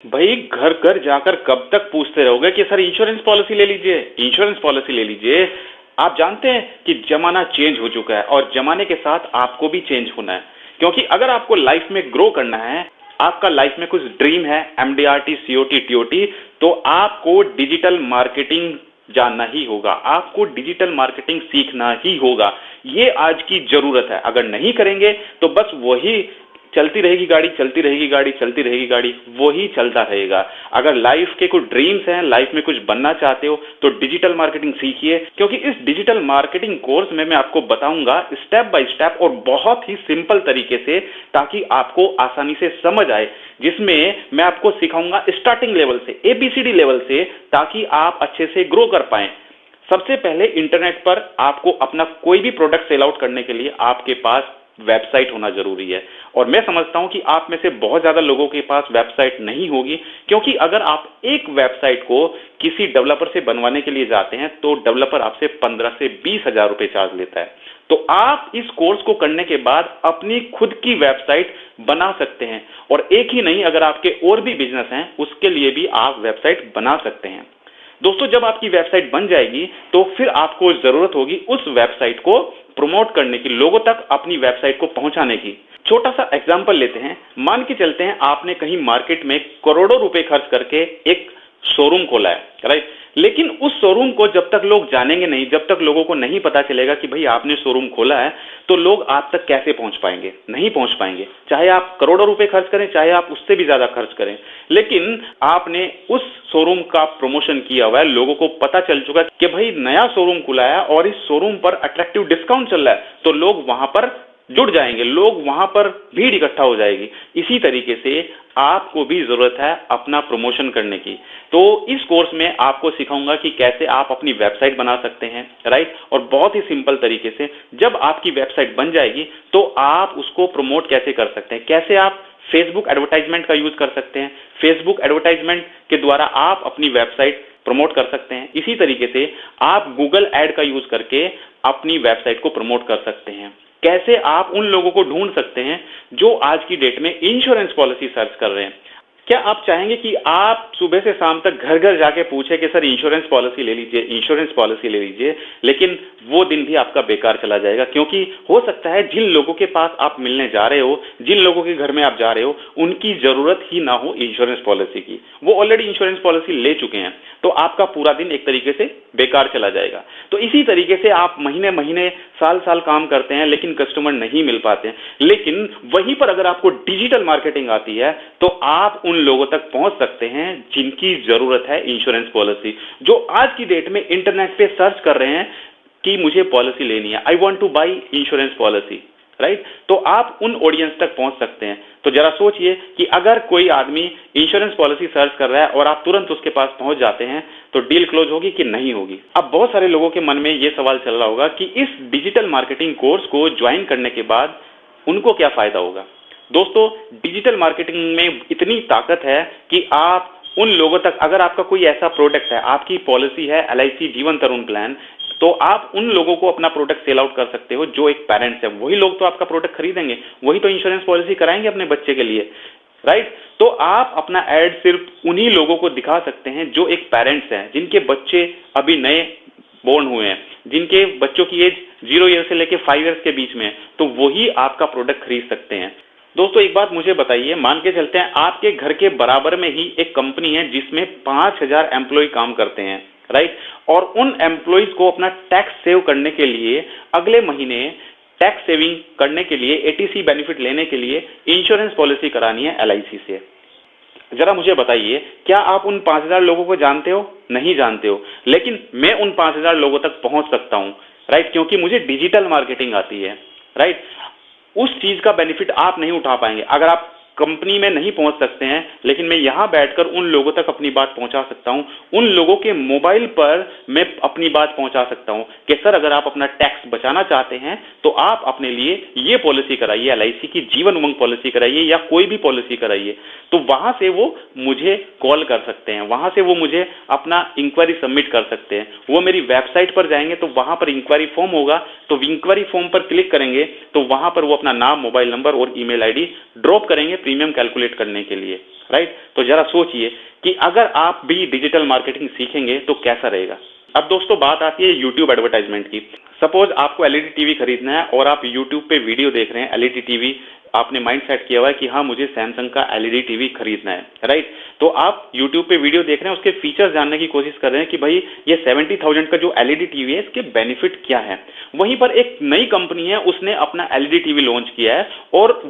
भाई घर घर जाकर कब तक पूछते रहोगे कि सर इंश्योरेंस पॉलिसी ले लीजिए, इंश्योरेंस पॉलिसी ले लीजिए। आप जानते हैं कि जमाना चेंज हो चुका है और जमाने के साथ आपको भी चेंज होना है, क्योंकि अगर आपको लाइफ में ग्रो करना है, आपका लाइफ में कुछ ड्रीम है, एमडीआरटी, सीओटी, टीओटी, तो आपको डिजिटल मार्केटिंग जानना ही होगा, आपको डिजिटल मार्केटिंग सीखना ही होगा। ये आज की जरूरत है। अगर नहीं करेंगे तो बस वही चलती रहेगी गाड़ी, चलती रहेगी गाड़ी, चलती रहेगी गाड़ी, वही चलता रहेगा। अगर लाइफ के कुछ ड्रीम्स हैं, लाइफ में कुछ बनना चाहते हो, तो डिजिटल मार्केटिंग सीखिए, क्योंकि इस डिजिटल मार्केटिंग कोर्स में मैं आपको बताऊंगा स्टेप बाय स्टेप और बहुत ही सिंपल तरीके से, ताकि आपको आसानी से समझ आए, जिसमें मैं आपको सिखाऊंगा स्टार्टिंग लेवल से, एबीसीडी लेवल से, ताकि आप अच्छे से ग्रो कर पाए। सबसे पहले इंटरनेट पर आपको अपना कोई भी प्रोडक्ट सेल आउट करने के लिए आपके पास वेबसाइट होना जरूरी है। और मैं समझता हूं कि आप में से बहुत ज्यादा लोगों के पास वेबसाइट नहीं होगी, क्योंकि अगर आप एक वेबसाइट को किसी डेवलपर से बनवाने के लिए जाते हैं तो डेवलपर आपसे 15 से 20 हजार रुपए चार्ज लेता है। तो आप इस कोर्स को करने के बाद अपनी खुद की वेबसाइट बना सकते हैं, और एक ही नहीं, अगर आपके और भी बिजनेस हैं उसके लिए भी आप वेबसाइट बना सकते हैं। दोस्तों, जब आपकी वेबसाइट बन जाएगी तो फिर आपको जरूरत होगी उस वेबसाइट को प्रमोट करने की, लोगों तक अपनी वेबसाइट को पहुंचाने की। छोटा सा एग्जांपल लेते हैं। मान के चलते हैं आपने कहीं मार्केट में करोड़ों रुपए खर्च करके एक शोरूम खोला है, राइट। लेकिन उस शोरूम को जब तक लोग जानेंगे नहीं, जब तक लोगों को नहीं पता चलेगा कि भाई आपने शोरूम खोला है, तो लोग आप तक कैसे पहुंच पाएंगे? नहीं पहुंच पाएंगे। चाहे आप करोड़ों रुपए खर्च करें, चाहे आप उससे भी ज्यादा खर्च करें, लेकिन आपने उस शोरूम का प्रमोशन किया हुआ है, लोगों को पता चल चुका है कि भाई नया शोरूम खुला है और इस शोरूम पर अट्रैक्टिव डिस्काउंट चल रहा है, तो लोग वहां पर जुड़ जाएंगे, लोग वहां पर भीड़ इकट्ठा हो जाएगी। इसी तरीके से आपको भी जरूरत है अपना प्रमोशन करने की। तो इस कोर्स में आपको सिखाऊंगा कि कैसे आप अपनी वेबसाइट बना सकते हैं, राइट। और बहुत ही सिंपल तरीके से जब आपकी वेबसाइट बन जाएगी तो आप उसको प्रमोट कैसे कर सकते हैं, कैसे आप फेसबुक एडवर्टाइजमेंट का यूज कर सकते हैं, फेसबुक एडवर्टाइजमेंट के द्वारा आप अपनी वेबसाइट प्रमोट कर सकते हैं। इसी तरीके से आप गूगल ऐड का यूज करके अपनी वेबसाइट को प्रमोट कर सकते हैं। कैसे आप उन लोगों को ढूंढ सकते हैं जो आज की डेट में इंश्योरेंस पॉलिसी सर्च कर रहे हैं। क्या आप चाहेंगे कि आप सुबह से शाम तक घर घर जाके पूछे कि सर इंश्योरेंस पॉलिसी ले लीजिए, इंश्योरेंस पॉलिसी ले लीजिए, लेकिन वो दिन भी आपका बेकार चला जाएगा? क्योंकि हो सकता है जिन लोगों के पास आप मिलने जा रहे हो, जिन लोगों के घर में आप जा रहे हो, उनकी जरूरत ही ना हो इंश्योरेंस पॉलिसी की, वो ऑलरेडी इंश्योरेंस पॉलिसी ले चुके हैं, तो आपका पूरा दिन एक तरीके से बेकार चला जाएगा। तो इसी तरीके से आप महीने महीने, साल साल काम करते हैं, लेकिन कस्टमर नहीं मिल पाते हैं। लेकिन वहीं पर अगर आपको डिजिटल मार्केटिंग आती है तो आप उन लोगों तक पहुंच सकते हैं जिनकी जरूरत है इंश्योरेंस पॉलिसी, जो आज की डेट में इंटरनेट पे सर्च कर रहे हैं कि मुझे पॉलिसी लेनी है, I want two by insurance policy, right. तो आप उन ऑडियंस तक पहुंच सकते हैं। तो जरा सोचिए कि अगर कोई आदमी इंश्योरेंस पॉलिसी सर्च कर रहा है और आप तुरंत उसके पास पहुंच जाते हैं, तो डील क्लोज होगी कि नहीं होगी? अब बहुत सारे लोगों के मन में यह सवाल चल रहा होगा कि इस डिजिटल मार्केटिंग कोर्स को ज्वाइन करने के बाद उनको क्या फायदा होगा। दोस्तों, डिजिटल मार्केटिंग में इतनी ताकत है कि आप उन लोगों तक, अगर आपका कोई ऐसा प्रोडक्ट है, आपकी पॉलिसी है एलआईसी जीवन तरुण प्लान, तो आप उन लोगों को अपना प्रोडक्ट सेल आउट कर सकते हो जो एक पेरेंट्स है। वही लोग तो आपका प्रोडक्ट खरीदेंगे, वही तो इंश्योरेंस पॉलिसी कराएंगे अपने बच्चे के लिए, राइट। तो आप अपना एड सिर्फ उन्हीं लोगों को दिखा सकते हैं जो एक पेरेंट्स हैं, जिनके बच्चे अभी नए बोर्न हुए हैं, जिनके बच्चों की एज 0 ईयर से लेके 5 ईयर्स के बीच में है, तो वही आपका प्रोडक्ट खरीद सकते हैं। दोस्तों, एक बात मुझे बताइए, मान के चलते हैं आपके घर के बराबर में ही एक कंपनी है जिसमें 5000 एम्प्लॉय काम करते हैं, राइट। और उन एम्प्लॉइज को अपना टैक्स सेव करने के लिए, अगले महीने टैक्स सेविंग करने के लिए, एटीसी बेनिफिट लेने के लिए इंश्योरेंस पॉलिसी करानी है एलआईसी से। जरा मुझे बताइए, क्या आप उन 5000 लोगों को जानते हो? नहीं जानते हो, लेकिन मैं उन 5000 लोगों तक पहुंच सकता हूं, राइट, क्योंकि मुझे डिजिटल मार्केटिंग आती है, राइट। उस चीज का बेनिफिट आप नहीं उठा पाएंगे। अगर आप कंपनी में नहीं पहुंच सकते हैं, लेकिन मैं यहां बैठकर उन लोगों तक अपनी बात पहुंचा सकता हूं, उन लोगों के मोबाइल पर मैं अपनी बात पहुंचा सकता हूं कि सर, अगर आप अपना टैक्स बचाना चाहते हैं तो आप अपने लिए ये पॉलिसी कराइए, एलआईसी की जीवन उमंग पॉलिसी कराइए या कोई भी पॉलिसी कराइए। तो वहां से वो मुझे कॉल कर सकते हैं, वहां से वो मुझे अपना इंक्वायरी सबमिट कर सकते हैं। वो मेरी वेबसाइट पर जाएंगे तो वहां पर इंक्वायरी फॉर्म होगा, तो इंक्वायरी फॉर्म पर क्लिक करेंगे तो वहां पर वो अपना नाम, मोबाइल नंबर और ईमेल आईडी ड्रॉप करेंगे, प्रीमियम कैलकुलेट करने के लिए, राइट? तो जरा सोचिए कि अगर आप भी डिजिटल मार्केटिंग सीखेंगे तो कैसा रहेगा। अब दोस्तों बात आती है यूट्यूब एडवर्टाइजमेंट की। सपोज आपको एलईडी टीवी खरीदना है और आप यूट्यूब पे वीडियो देख रहे हैं एलईडी टीवी, आपने माइंड सेट किया हुआ है कि हाँ मुझे सैमसंग का एलईडी टीवी खरीदना है, राइट? तो आप यूट्यूब पे वीडियो देख रहे हैं, उसके फीचर्स जानने की कोशिश कर रहे हैं कि भाई ये 70,000 का जो एलईडी टीवी है इसके बेनिफिट क्या है। वहीं पर एक नई कंपनी है, उसने अपना एलईडी टीवी लॉन्च किया है और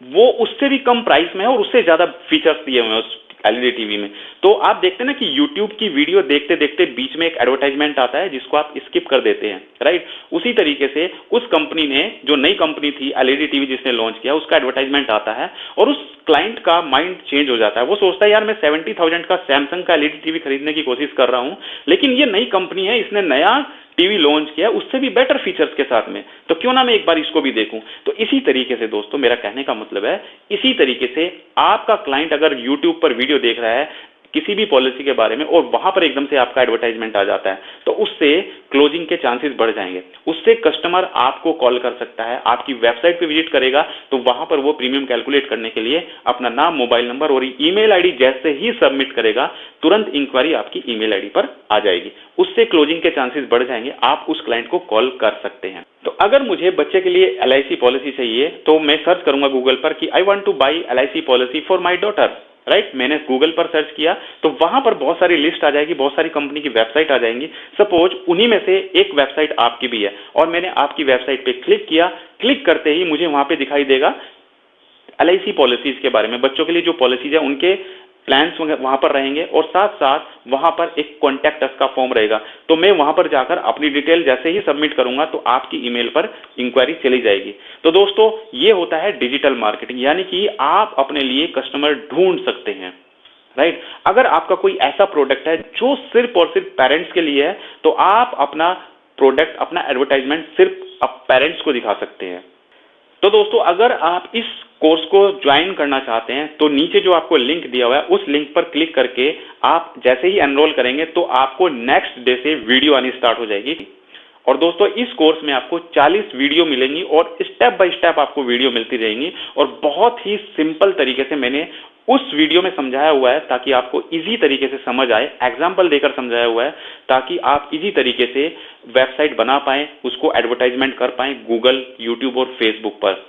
वो उससे भी कम प्राइस में है और उससे ज्यादा फीचर्स दिए हुए हैं उस एलईडी टीवी में। तो आप देखते हैं ना कि YouTube की वीडियो देखते देखते बीच में एक एडवर्टाइजमेंट आता है जिसको आप स्किप कर देते हैं, राइट? उसी तरीके से उस कंपनी ने, जो नई कंपनी थी एलईडी टीवी जिसने लॉन्च किया, उसका एडवर्टाइजमेंट आता है और उस क्लाइंट का माइंड चेंज हो जाता है। वो सोचता है यार मैं 70,000 का सैमसंग का एलईडी टीवी खरीदने की कोशिश कर रहा हूं, लेकिन ये नई कंपनी है, इसने नया टीवी लॉन्च किया उससे भी बेटर फीचर्स के साथ में, तो क्यों ना मैं एक बार इसको भी देखूं। तो इसी तरीके से दोस्तों मेरा कहने का मतलब है, इसी तरीके से आपका क्लाइंट अगर यूट्यूब पर वीडियो देख रहा है किसी भी पॉलिसी के बारे में और वहां पर एकदम से आपका एडवर्टाइजमेंट आ जाता है, तो उससे क्लोजिंग के चांसेस बढ़ जाएंगे। उससे कस्टमर आपको कॉल कर सकता है, आपकी वेबसाइट पे विजिट करेगा, तो वहां पर वो प्रीमियम कैलकुलेट करने के लिए अपना नाम, मोबाइल नंबर और ईमेल आईडी जैसे ही सबमिट करेगा, तुरंत इंक्वायरी आपकी ईमेल आईडी पर आ जाएगी। उससे क्लोजिंग के चांसेस बढ़ जाएंगे, आप उस क्लाइंट को कॉल कर सकते हैं। तो अगर मुझे बच्चे के लिए LIC पॉलिसी चाहिए तो मैं सर्च करूंगा गूगल पर कि I want two by LIC policy for my daughter, right? मैंने गूगल पर सर्च किया तो वहां पर बहुत सारी लिस्ट आ जाएगी, बहुत सारी कंपनी की वेबसाइट आ जाएंगी। सपोज उन्हीं में से एक वेबसाइट आपकी भी है और मैंने आपकी वेबसाइट पे क्लिक किया, क्लिक करते ही मुझे वहां पे दिखाई देगा LIC पॉलिसीज के बारे में, बच्चों के लिए जो पॉलिसीज है उनके प्लान्स वहां पर रहेंगे और साथ साथ वहां पर एक कॉन्टैक्ट अस का फॉर्म रहेगा। तो मैं वहां पर जाकर अपनी डिटेल जैसे ही सबमिट करूंगा तो आपकी ईमेल पर इंक्वायरी चली जाएगी। तो दोस्तों ये होता है डिजिटल मार्केटिंग, यानी कि आप अपने लिए कस्टमर ढूंढ सकते हैं, राइट? अगर आपका कोई ऐसा प्रोडक्ट है जो सिर्फ और सिर्फ पेरेंट्स के लिए है तो आप अपना प्रोडक्ट, अपना एडवर्टाइजमेंट सिर्फ पेरेंट्स को दिखा सकते हैं। तो दोस्तों अगर आप इस कोर्स को ज्वाइन करना चाहते हैं तो नीचे जो आपको लिंक दिया हुआ है उस लिंक पर क्लिक करके आप जैसे ही एनरोल करेंगे तो आपको नेक्स्ट डे से वीडियो आनी स्टार्ट हो जाएगी। और दोस्तों इस कोर्स में आपको 40 वीडियो मिलेंगी और स्टेप बाय स्टेप आपको वीडियो मिलती रहेंगी और बहुत ही सिंपल तरीके से मैंने उस वीडियो में समझाया हुआ है ताकि आपको इजी तरीके से समझ आए, एग्जाम्पल देकर समझाया हुआ है ताकि आप इजी तरीके से वेबसाइट बना पाएं, उसको एडवर्टाइजमेंट कर पाएं गूगल, यूट्यूब और फेसबुक पर।